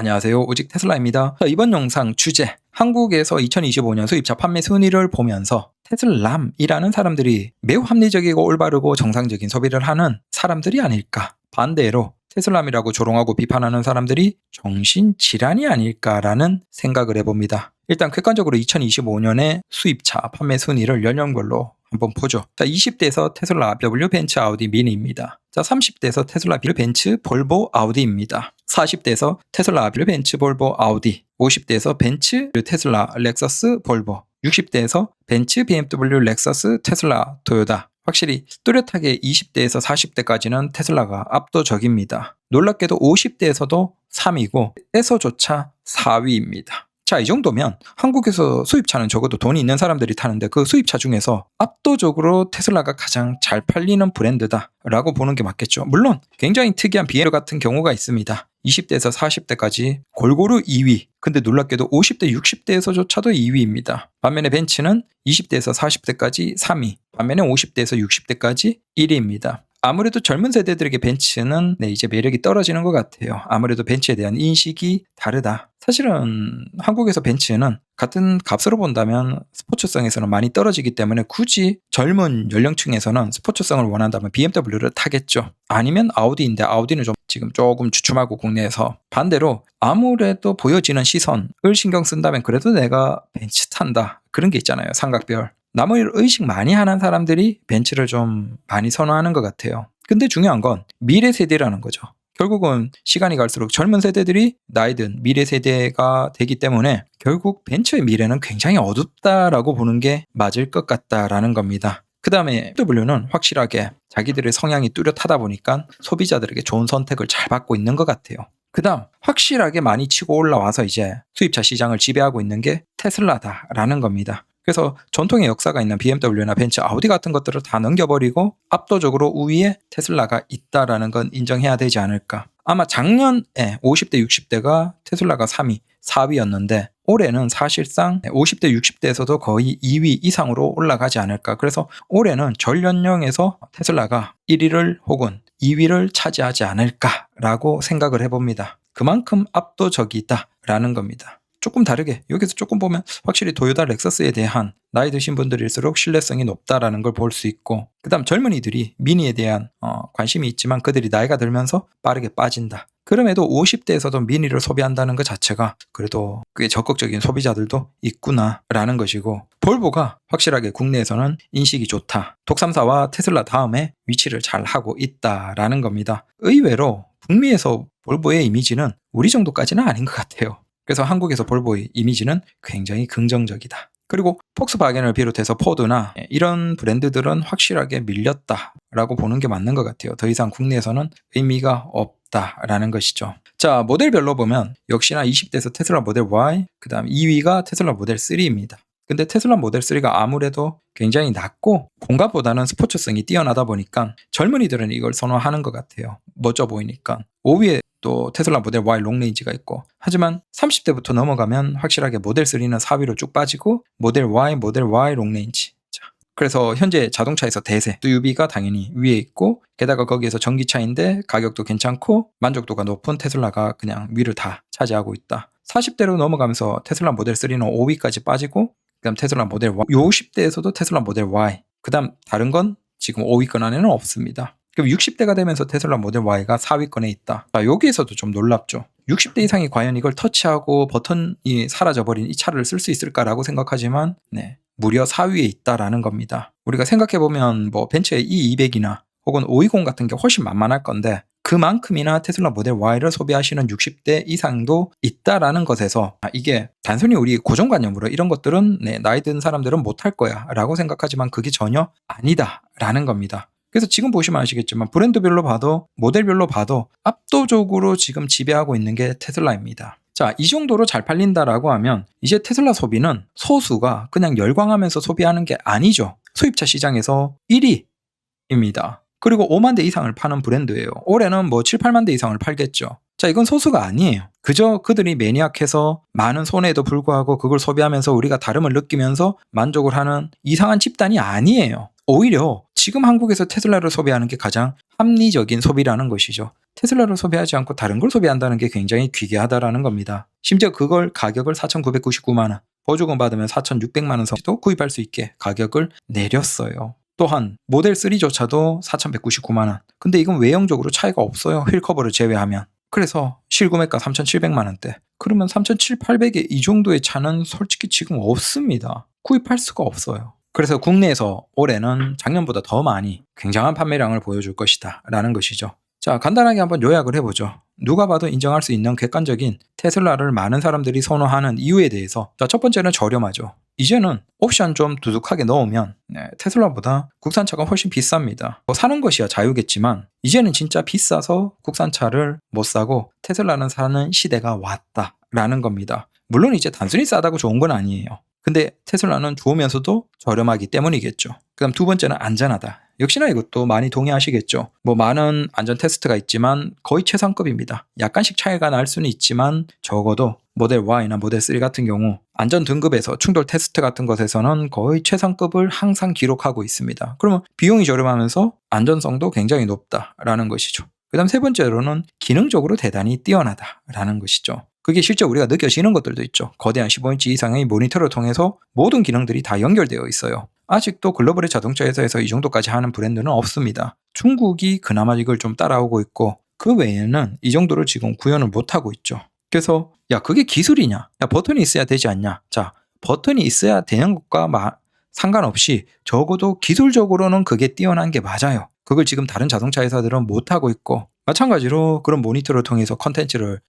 안녕하세요. 오직 테슬라입니다. 자, 이번 영상 주제, 한국에서 2025년 수입차 판매 순위를 보면서 테슬람이라는 사람들이 매우 합리적이고 올바르고 정상적인 소비를 하는 사람들이 아닐까, 반대로 테슬람이라고 조롱하고 비판하는 사람들이 정신질환이 아닐까라는 생각을 해봅니다. 일단 객관적으로 2025년의 수입차 판매 순위를 연령별로 한번 보죠. 자, 20대에서 테슬라, BMW, 벤츠, 아우디, 미니입니다. 자, 30대에서 테슬라, 벤츠, 볼보, 아우디입니다. 40대에서 테슬라, 벤츠, 볼보, 아우디. 50대에서 벤츠, 테슬라, 렉서스, 볼보. 60대에서 벤츠, BMW, 렉서스, 테슬라, 토요타. 확실히 뚜렷하게 20대에서 40대까지는 테슬라가 압도적입니다. 놀랍게도 50대에서도 3위고 에서조차 4위입니다. 자, 이 정도면 한국에서 수입차는 적어도 돈이 있는 사람들이 타는데 그 수입차 중에서 압도적으로 테슬라가 가장 잘 팔리는 브랜드다라고 보는 게 맞겠죠. 물론 굉장히 특이한 BMW 같은 경우가 있습니다. 20대에서 40대까지 골고루 2위. 근데 놀랍게도 50대, 60대에서조차도 2위입니다. 반면에 벤츠는 20대에서 40대까지 3위. 반면에 50대에서 60대까지 1위입니다. 아무래도 젊은 세대들에게 벤츠는 이제 매력이 떨어지는 것 같아요. 아무래도 벤츠에 대한 인식이 다르다. 사실은 한국에서 벤츠는 같은 값으로 본다면 스포츠성에서는 많이 떨어지기 때문에 굳이 젊은 연령층에서는 스포츠성을 원한다면 BMW를 타겠죠. 아니면 아우디인데 아우디는 지금 조금 주춤하고 국내에서. 반대로 아무래도 보여지는 시선을 신경 쓴다면 그래도 내가 벤츠 탄다. 그런 게 있잖아요. 삼각별. 남을 의식 많이 하는 사람들이 벤츠를 좀 많이 선호하는 것 같아요. 근데 중요한 건 미래 세대라는 거죠. 결국은 시간이 갈수록 젊은 세대들이 나이든 미래 세대가 되기 때문에 결국 벤츠의 미래는 굉장히 어둡다라고 보는 게 맞을 것 같다라는 겁니다. 그 다음에 BMW는 확실하게 자기들의 성향이 뚜렷하다 보니까 소비자들에게 좋은 선택을 잘 받고 있는 것 같아요. 그 다음 확실하게 많이 치고 올라와서 이제 수입차 시장을 지배하고 있는 게 테슬라다라는 겁니다. 그래서 전통의 역사가 있는 BMW나 벤츠, 아우디 같은 것들을 다 넘겨버리고 압도적으로 우위에 테슬라가 있다라는 건 인정해야 되지 않을까. 아마 작년에 50대, 60대가 테슬라가 3위, 4위였는데 올해는 사실상 50대, 60대에서도 거의 2위 이상으로 올라가지 않을까. 그래서 올해는 전연령에서 테슬라가 1위를 혹은 2위를 차지하지 않을까라고 생각을 해봅니다. 그만큼 압도적이다라는 겁니다. 조금 다르게 여기서 조금 보면 확실히 토요타, 렉서스에 대한 나이 드신 분들일수록 신뢰성이 높다라는 걸 볼 수 있고, 그 다음 젊은이들이 미니에 대한 관심이 있지만 그들이 나이가 들면서 빠르게 빠진다. 그럼에도 50대에서도 미니를 소비한다는 것 자체가 그래도 꽤 적극적인 소비자들도 있구나라는 것이고, 볼보가 확실하게 국내에서는 인식이 좋다. 독삼사와 테슬라 다음에 위치를 잘 하고 있다라는 겁니다. 의외로 북미에서 볼보의 이미지는 우리 정도까지는 아닌 것 같아요. 그래서 한국에서 볼보의 이미지는 굉장히 긍정적이다. 그리고 폭스바겐을 비롯해서 포드나 이런 브랜드들은 확실하게 밀렸다라고 보는 게 맞는 것 같아요. 더 이상 국내에서는 의미가 없다라는 것이죠. 자, 모델별로 보면 역시나 20대에서 테슬라 모델 Y, 그 다음 2위가 테슬라 모델 3입니다. 근데 테슬라 모델 3가 아무래도 굉장히 낮고 공간보다는 스포츠성이 뛰어나다 보니까 젊은이들은 이걸 선호하는 것 같아요. 멋져 보이니까. 5위에 또 테슬라 모델 Y 롱레인지가 있고, 하지만 30대부터 넘어가면 확실하게 모델 3는 4위로 쭉 빠지고 모델 Y 롱레인지. 자, 그래서 현재 자동차에서 대세 SUV가 당연히 위에 있고, 게다가 거기에서 전기차인데 가격도 괜찮고 만족도가 높은 테슬라가 그냥 위를 다 차지하고 있다. 40대로 넘어가면서 테슬라 모델 3는 5위까지 빠지고, 그 다음 테슬라 모델 Y, 50대에서도 테슬라 모델 Y, 그 다음 다른 건 지금 5위권 안에는 없습니다. 그럼 60대가 되면서 테슬라 모델 Y가 4위권에 있다. 자, 여기에서도 좀 놀랍죠. 60대 이상이 과연 이걸 터치하고 버튼이 사라져버린 이 차를 쓸 수 있을까라고 생각하지만 무려 4위에 있다라는 겁니다. 우리가 생각해보면 벤츠의 E200이나 혹은 520 같은 게 훨씬 만만할 건데 그만큼이나 테슬라 모델 Y를 소비하시는 60대 이상도 있다라는 것에서 이게 단순히 우리 고정관념으로 이런 것들은 나이 든 사람들은 못할 거야 라고 생각하지만 그게 전혀 아니다라는 겁니다. 그래서 지금 보시면 아시겠지만 브랜드별로 봐도 모델별로 봐도 압도적으로 지금 지배하고 있는 게 테슬라입니다. 자, 이 정도로 잘 팔린다라고 하면 이제 테슬라 소비는 소수가 그냥 열광하면서 소비하는 게 아니죠. 수입차 시장에서 1위입니다. 그리고 5만 대 이상을 파는 브랜드예요. 올해는 7, 8만 대 이상을 팔겠죠. 자, 이건 소수가 아니에요. 그저 그들이 매니악해서 많은 손해에도 불구하고 그걸 소비하면서 우리가 다름을 느끼면서 만족을 하는 이상한 집단이 아니에요. 오히려 지금 한국에서 테슬라를 소비하는 게 가장 합리적인 소비라는 것이죠. 테슬라를 소비하지 않고 다른 걸 소비한다는 게 굉장히 귀괴하다라는 겁니다. 심지어 그걸 가격을 4,999만 원, 보조금 받으면 4,600만 원 선도 구입할 수 있게 가격을 내렸어요. 또한 모델 3조차도 4,199만 원. 근데 이건 외형적으로 차이가 없어요. 휠커버를 제외하면. 그래서 실구매가 3,700만 원대. 그러면 3,700, 800에 이 정도의 차는 솔직히 지금 없습니다. 구입할 수가 없어요. 그래서 국내에서 올해는 작년보다 더 많이 굉장한 판매량을 보여줄 것이다 라는 것이죠. 자, 간단하게 한번 요약을 해보죠. 누가 봐도 인정할 수 있는 객관적인 테슬라를 많은 사람들이 선호하는 이유에 대해서, 자, 첫 번째는 저렴하죠. 이제는 옵션 좀 두둑하게 넣으면 테슬라보다 국산차가 훨씬 비쌉니다. 사는 것이야 자유겠지만 이제는 진짜 비싸서 국산차를 못 사고 테슬라는 사는 시대가 왔다라는 겁니다. 물론 이제 단순히 싸다고 좋은 건 아니에요. 근데 테슬라는 좋으면서도 저렴하기 때문이겠죠. 그 다음 두 번째는 안전하다. 역시나 이것도 많이 동의하시겠죠. 많은 안전 테스트가 있지만 거의 최상급입니다. 약간씩 차이가 날 수는 있지만 적어도 모델 Y나 모델 3 같은 경우 안전 등급에서 충돌 테스트 같은 것에서는 거의 최상급을 항상 기록하고 있습니다. 그러면 비용이 저렴하면서 안전성도 굉장히 높다라는 것이죠. 그 다음 세 번째로는 기능적으로 대단히 뛰어나다라는 것이죠. 그게 실제 우리가 느껴지는 것들도 있죠. 거대한 15인치 이상의 모니터를 통해서 모든 기능들이 다 연결되어 있어요. 아직도 글로벌의 자동차 회사에서 이 정도까지 하는 브랜드는 없습니다. 중국이 그나마 이걸 좀 따라오고 있고 그 외에는 이 정도를 지금 구현을 못하고 있죠. 그래서 야, 그게 기술이냐? 야, 버튼이 있어야 되지 않냐? 자, 버튼이 있어야 되는 것과 상관없이 적어도 기술적으로는 그게 뛰어난 게 맞아요. 그걸 지금 다른 자동차 회사들은 못하고 있고, 마찬가지로 그런 모니터를 통해서 컨텐츠를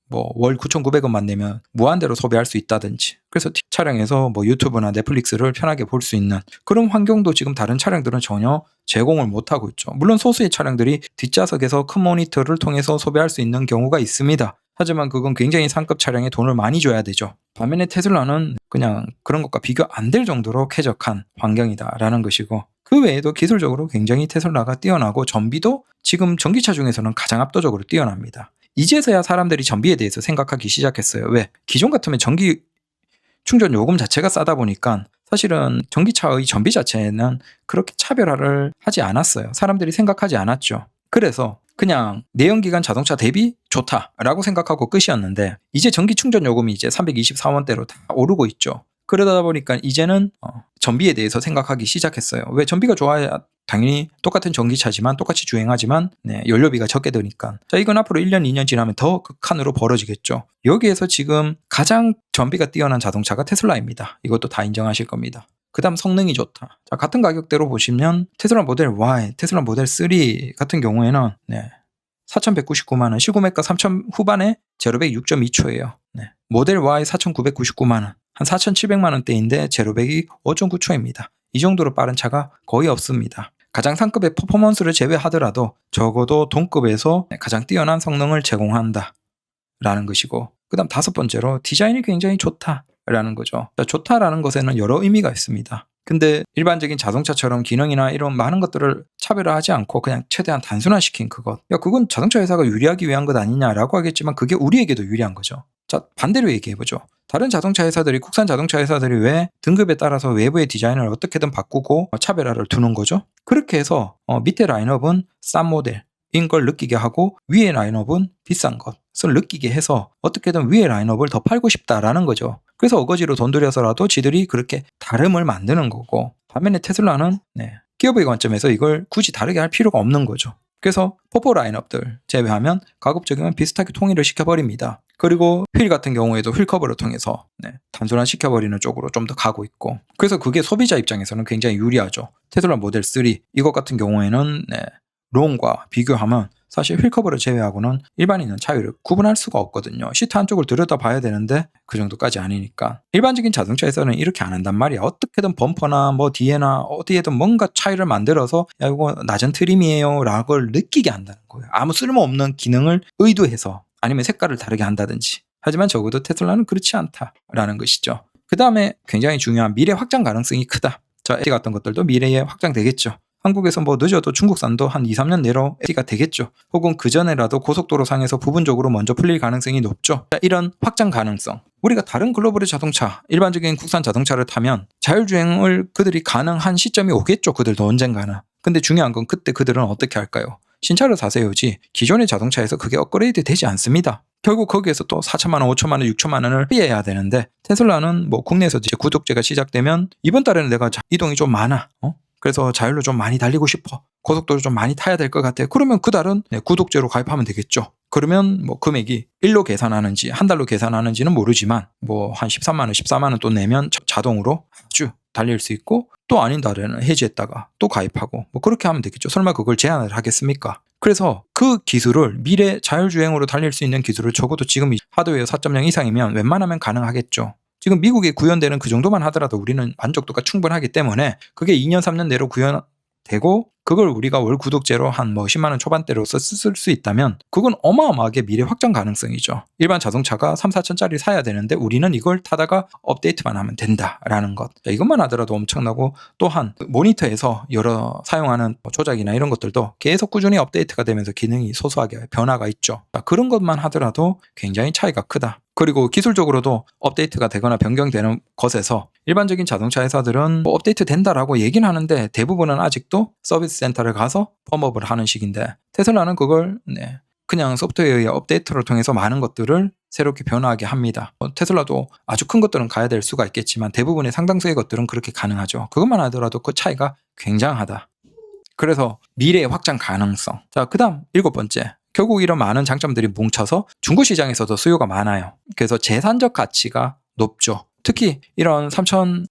월 9,900원만 내면 무한대로 소비할 수 있다든지, 그래서 차량에서 유튜브나 넷플릭스를 편하게 볼 수 있는 그런 환경도 지금 다른 차량들은 전혀 제공을 못하고 있죠. 물론 소수의 차량들이 뒷좌석에서 큰 모니터를 통해서 소비할 수 있는 경우가 있습니다. 하지만 그건 굉장히 상급 차량에 돈을 많이 줘야 되죠. 반면에 테슬라는 그냥 그런 것과 비교 안 될 정도로 쾌적한 환경이다라는 것이고, 그 외에도 기술적으로 굉장히 테슬라가 뛰어나고 전비도 지금 전기차 중에서는 가장 압도적으로 뛰어납니다. 이제서야 사람들이 전비에 대해서 생각하기 시작했어요. 왜? 기존 같으면 전기 충전 요금 자체가 싸다 보니까 사실은 전기차의 전비 자체는 그렇게 차별화를 하지 않았어요. 사람들이 생각하지 않았죠. 그래서 그냥 내연기관 자동차 대비 좋다라고 생각하고 끝이었는데, 이제 전기 충전 요금이 이제 324원대로 다 오르고 있죠. 그러다 보니까 이제는 전비에 대해서 생각하기 시작했어요. 왜? 전비가 좋아야 당연히 똑같은 전기차지만 똑같이 주행하지만 연료비가 적게 드니까. 자, 이건 앞으로 1년, 2년 지나면 더 극한으로 벌어지겠죠. 여기에서 지금 가장 전비가 뛰어난 자동차가 테슬라입니다. 이것도 다 인정하실 겁니다. 그 다음 성능이 좋다. 자, 같은 가격대로 보시면 테슬라 모델 Y, 테슬라 모델 3 같은 경우에는 4,199만 원, 실구매가 3,000 후반에 제로백 6.2초예요. 모델 Y 4,999만 원, 한 4,700만 원대인데 제로백이 5.9초입니다. 이 정도로 빠른 차가 거의 없습니다. 가장 상급의 퍼포먼스를 제외하더라도 적어도 동급에서 가장 뛰어난 성능을 제공한다 라는 것이고, 그 다음 다섯 번째로 디자인이 굉장히 좋다라는 거죠. 좋다라는 것에는 여러 의미가 있습니다. 근데 일반적인 자동차처럼 기능이나 이런 많은 것들을 차별화하지 않고 그냥 최대한 단순화시킨 그것, 그건 자동차 회사가 유리하기 위한 것 아니냐라고 하겠지만 그게 우리에게도 유리한 거죠. 자, 반대로 얘기해보죠. 다른 자동차 회사들이, 국산 자동차 회사들이 왜 등급에 따라서 외부의 디자인을 어떻게든 바꾸고 차별화를 두는 거죠? 그렇게 해서 밑에 라인업은 싼 모델인 걸 느끼게 하고 위에 라인업은 비싼 것을 느끼게 해서 어떻게든 위에 라인업을 더 팔고 싶다라는 거죠. 그래서 어거지로 돈 들여서라도 지들이 그렇게 다름을 만드는 거고, 반면에 테슬라는 기업의 관점에서 이걸 굳이 다르게 할 필요가 없는 거죠. 그래서 포포 라인업들 제외하면 가급적이면 비슷하게 통일을 시켜버립니다. 그리고 휠 같은 경우에도 휠 커버를 통해서 단순화 시켜버리는 쪽으로 좀 더 가고 있고, 그래서 그게 소비자 입장에서는 굉장히 유리하죠. 테슬라 모델 3 이것 같은 경우에는 롱과 비교하면 사실 휠 커버를 제외하고는 일반인은 차이를 구분할 수가 없거든요. 시트 한쪽을 들여다봐야 되는데 그 정도까지 아니니까. 일반적인 자동차에서는 이렇게 안 한단 말이야. 어떻게든 범퍼나 뒤에나 어디에든 뭔가 차이를 만들어서 야, 이거 낮은 트림이에요 라고 느끼게 한다는 거예요. 아무 쓸모없는 기능을 의도해서, 아니면 색깔을 다르게 한다든지. 하지만 적어도 테슬라는 그렇지 않다라는 것이죠. 그 다음에 굉장히 중요한 미래 확장 가능성이 크다. 자, 에티 같은 것들도 미래에 확장되겠죠. 한국에서 뭐 늦어도 중국산도 한 2, 3년 내로 FTA가 되겠죠. 혹은 그전에라도 고속도로 상에서 부분적으로 먼저 풀릴 가능성이 높죠. 이런 확장 가능성. 우리가 다른 글로벌의 자동차, 일반적인 국산 자동차를 타면 자율주행을 그들이 가능한 시점이 오겠죠. 그들도 언젠가는. 근데 중요한 건 그때 그들은 어떻게 할까요? 신차를 사세요지 기존의 자동차에서 그게 업그레이드 되지 않습니다. 결국 거기에서 또 4천만 원, 5천만 원, 6천만 원을 피해야 되는데 테슬라는 뭐 국내에서 이제 구독제가 시작되면 이번 달에는 내가 이동이 좀 많아. 그래서 자율로 좀 많이 달리고 싶어. 고속도로 좀 많이 타야 될 것 같아. 그러면 그 달은 구독제로 가입하면 되겠죠. 그러면 뭐 금액이 일로 계산하는지 한 달로 계산하는지는 모르지만 뭐 한 13만 원, 14만 원 또 내면 자동으로 아주 달릴 수 있고 또 아닌 달에는 해지했다가 또 가입하고 뭐 그렇게 하면 되겠죠. 설마 그걸 제한을 하겠습니까? 그래서 그 기술을 미래 자율주행으로 달릴 수 있는 기술을 적어도 지금 하드웨어 4.0 이상이면 웬만하면 가능하겠죠. 지금 미국에 구현되는 그 정도만 하더라도 우리는 만족도가 충분하기 때문에 그게 2년 3년 내로 구현되고 그걸 우리가 월 구독제로 한 뭐 10만 원 초반대로 쓸 수 있다면 그건 어마어마하게 미래 확장 가능성이죠. 일반 자동차가 3, 4천짜리 사야 되는데 우리는 이걸 타다가 업데이트만 하면 된다라는 것. 이것만 하더라도 엄청나고 또한 모니터에서 여러 사용하는 조작이나 이런 것들도 계속 꾸준히 업데이트가 되면서 기능이 소소하게 변화가 있죠. 그런 것만 하더라도 굉장히 차이가 크다. 그리고 기술적으로도 업데이트가 되거나 변경되는 것에서 일반적인 자동차 회사들은 뭐 업데이트 된다라고 얘기는 하는데 대부분은 아직도 서비스 센터를 가서 펌업을 하는 식인데 테슬라는 그걸 그냥 소프트웨어의 업데이트를 통해서 많은 것들을 새롭게 변화하게 합니다. 테슬라도 아주 큰 것들은 가야 될 수가 있겠지만 대부분의 상당수의 것들은 그렇게 가능하죠. 그것만 하더라도 그 차이가 굉장하다. 그래서 미래의 확장 가능성. 자, 그 다음 7번째. 결국 이런 많은 장점들이 뭉쳐서 중고 시장에서도 수요가 많아요. 그래서 재산적 가치가 높죠. 특히 이런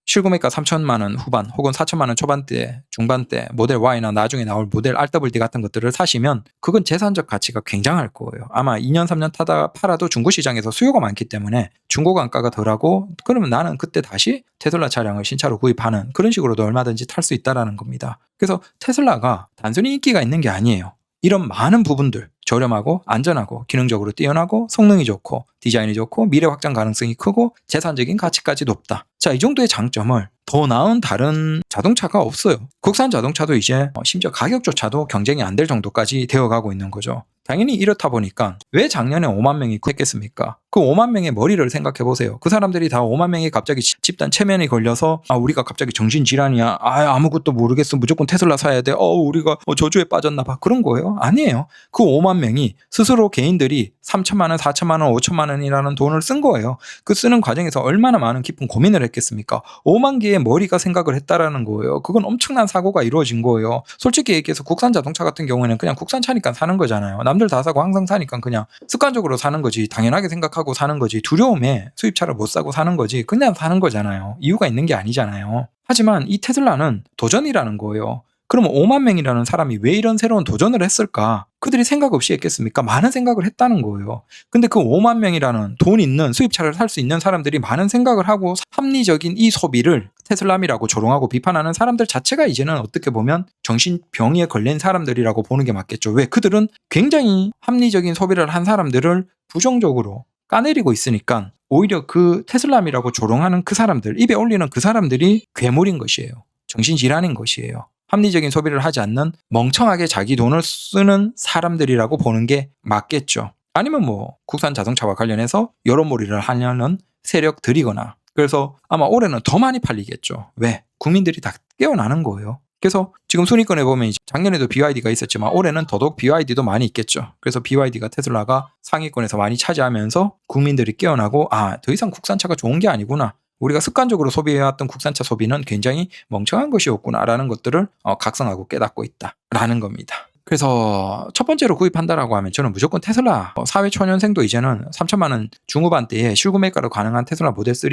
실구매가 3천만 원 후반 혹은 4천만 원 초반대, 중반대 모델 Y나 나중에 나올 모델 RWD 같은 것들을 사시면 그건 재산적 가치가 굉장할 거예요. 아마 2년, 3년 타다가 팔아도 중고 시장에서 수요가 많기 때문에 중고 단가가 덜하고 그러면 나는 그때 다시 테슬라 차량을 신차로 구입하는 그런 식으로도 얼마든지 탈 수 있다는 겁니다. 그래서 테슬라가 단순히 인기가 있는 게 아니에요. 이런 많은 부분들 저렴하고 안전하고 기능적으로 뛰어나고 성능이 좋고 디자인이 좋고 미래 확장 가능성이 크고 재산적인 가치까지 높다. 자, 이 정도의 장점을 더 나은 다른 자동차가 없어요. 국산 자동차도 이제 심지어 가격조차도 경쟁이 안 될 정도까지 되어가고 있는 거죠. 당연히 이렇다 보니까 왜 작년에 5만 명이 구했겠습니까? 그 5만 명의 머리를 생각해 보세요. 그 사람들이 다 5만 명이 갑자기 집단 체면이 걸려서 우리가 갑자기 정신질환이야. 아무것도 모르겠어. 무조건 테슬라 사야 돼. 우리가 저주에 빠졌나 봐. 그런 거예요? 아니에요. 그 5만 명이 스스로 개인들이 3천만 원, 4천만 원, 5천만 원이라는 돈을 쓴 거예요. 그 쓰는 과정에서 얼마나 많은 깊은 고민을 했겠습니까? 5만 개의 머리가 생각을 했다라는 거예요. 그건 엄청난 사고가 이루어진 거예요. 솔직히 얘기해서 국산 자동차 같은 경우에는 그냥 국산 차니까 사는 거잖아요. 남들 다 사고 항상 사니까 그냥 습관적으로 사는 거지. 당연하게 생각하고 사는 거지. 두려움에 수입차를 못 사고 사는 거지. 그냥 사는 거잖아요. 이유가 있는 게 아니잖아요. 하지만 이 테슬라는 도전이라는 거예요. 그러면 5만 명이라는 사람이 왜 이런 새로운 도전을 했을까? 그들이 생각 없이 했겠습니까? 많은 생각을 했다는 거예요. 근데 그 5만 명이라는 돈 있는 수입차를 살 수 있는 사람들이 많은 생각을 하고 합리적인 이 소비를 테슬람이라고 조롱하고 비판하는 사람들 자체가 이제는 어떻게 보면 정신병에 걸린 사람들이라고 보는 게 맞겠죠. 왜? 그들은 굉장히 합리적인 소비를 한 사람들을 부정적으로 까내리고 있으니까 오히려 그 테슬람이라고 조롱하는 그 사람들, 입에 올리는 그 사람들이 괴물인 것이에요. 정신질환인 것이에요. 합리적인 소비를 하지 않는 멍청하게 자기 돈을 쓰는 사람들이라고 보는 게 맞겠죠. 아니면 뭐 국산 자동차와 관련해서 여론몰이를 하려는 세력들이거나 그래서 아마 올해는 더 많이 팔리겠죠. 왜? 국민들이 다 깨어나는 거예요. 그래서 지금 순위권에 보면 작년에도 BYD가 있었지만 올해는 더더욱 BYD도 많이 있겠죠. 그래서 BYD가 테슬라가 상위권에서 많이 차지하면서 국민들이 깨어나고 더 이상 국산차가 좋은 게 아니구나. 우리가 습관적으로 소비해왔던 국산차 소비는 굉장히 멍청한 것이었구나라는 것들을 각성하고 깨닫고 있다라는 겁니다. 그래서 첫 번째로 구입한다라고 하면 저는 무조건 테슬라 사회 초년생도 이제는 3천만 원 중후반대에 실구매가로 가능한 테슬라 모델 3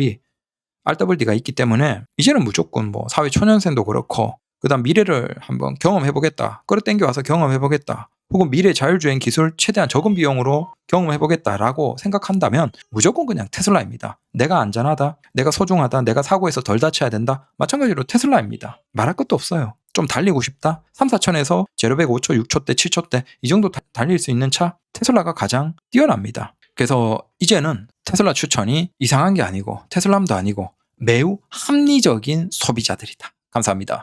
RWD가 있기 때문에 이제는 무조건 뭐 사회 초년생도 그렇고 그다음 미래를 한번 경험해보겠다. 끌어당겨와서 경험해보겠다. 혹은 미래 자율주행 기술 최대한 적은 비용으로 경험해보겠다라고 생각한다면 무조건 그냥 테슬라입니다. 내가 안전하다, 내가 소중하다, 내가 사고에서 덜 다쳐야 된다. 마찬가지로 테슬라입니다. 말할 것도 없어요. 좀 달리고 싶다. 3, 4천에서 제로백 5초, 6초대, 7초대 이 정도 달릴 수 있는 차 테슬라가 가장 뛰어납니다. 그래서 이제는 테슬라 추천이 이상한 게 아니고 테슬람도 아니고 매우 합리적인 소비자들이다. 감사합니다.